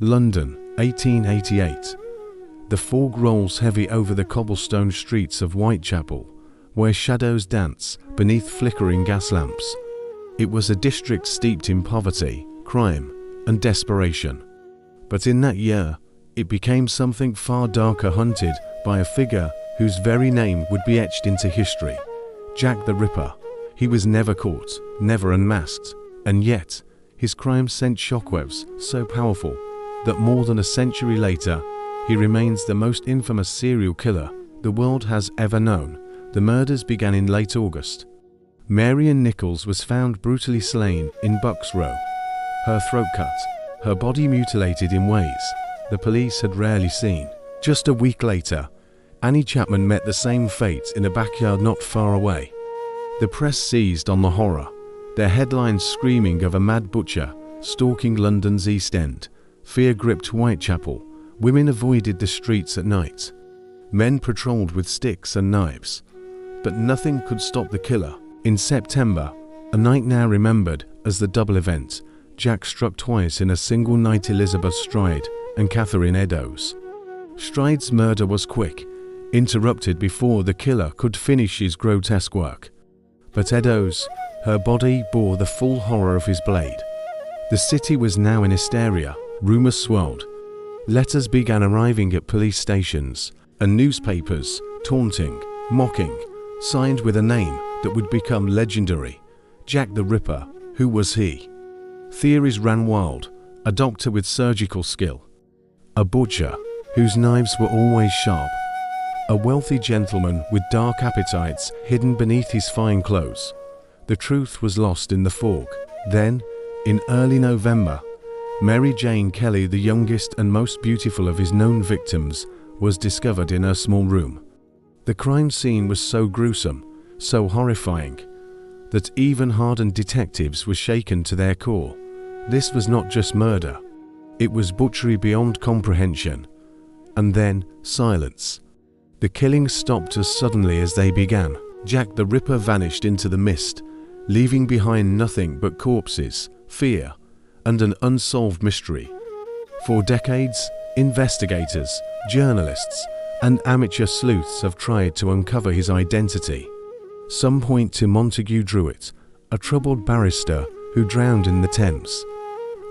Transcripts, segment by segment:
London, 1888. The fog rolls heavy over the cobblestone streets of Whitechapel, where shadows dance beneath flickering gas lamps. It was a district steeped in poverty, crime, and desperation. But in that year, it became something far darker, hunted by a figure whose very name would be etched into history. Jack the Ripper. He was never caught, never unmasked, and yet his crime sent shockwaves so powerful that more than a century later, he remains the most infamous serial killer the world has ever known. The murders began in late August. Marian Nichols was found brutally slain in Bucks Row, her throat cut, her body mutilated in ways the police had rarely seen. Just a week later, Annie Chapman met the same fate in a backyard not far away. The press seized on the horror, their headlines screaming of a mad butcher stalking London's East End. Fear gripped Whitechapel. Women avoided the streets at night. Men patrolled with sticks and knives. But nothing could stop the killer. In September, a night now remembered as the double event, Jack struck twice in a single night Elizabeth Stride and Catherine Eddowes. Stride's murder was quick, interrupted before the killer could finish his grotesque work. But Eddowes, her body bore the full horror of his blade. The city was now in hysteria. Rumors swirled. Letters began arriving at police stations, and newspapers, taunting, mocking, signed with a name that would become legendary. Jack the Ripper. Who was he? Theories ran wild. A doctor with surgical skill. A butcher whose knives were always sharp. A wealthy gentleman with dark appetites hidden beneath his fine clothes. The truth was lost in the fog. Then, in early November, Mary Jane Kelly, the youngest and most beautiful of his known victims, was discovered in her small room. The crime scene was so gruesome, so horrifying, that even hardened detectives were shaken to their core. This was not just murder. It was butchery beyond comprehension. And then, silence. The killings stopped as suddenly as they began. Jack the Ripper vanished into the mist, leaving behind nothing but corpses, fear, and an unsolved mystery. For decades, investigators, journalists, and amateur sleuths have tried to uncover his identity. Some point to Montague Druitt, a troubled barrister who drowned in the Thames.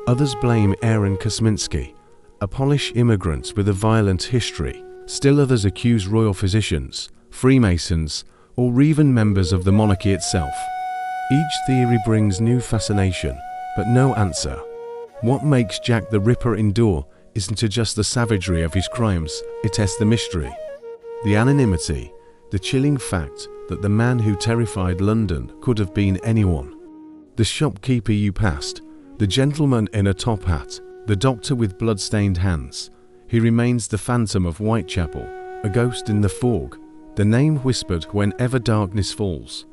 Others blame Aaron Kosminski, a Polish immigrant with a violent history. Still others accuse royal physicians, Freemasons, or even members of the monarchy itself. Each theory brings new fascination, but no answer. What makes Jack the Ripper endure isn't just the savagery of his crimes, it is the mystery. The anonymity, the chilling fact that the man who terrified London could have been anyone. The shopkeeper you passed, the gentleman in a top hat, the doctor with blood-stained hands. He remains the phantom of Whitechapel, a ghost in the fog, the name whispered whenever darkness falls.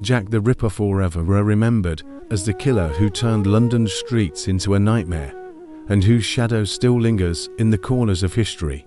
Jack the Ripper forever remembered as the killer who turned London's streets into a nightmare, and whose shadow still lingers in the corners of history.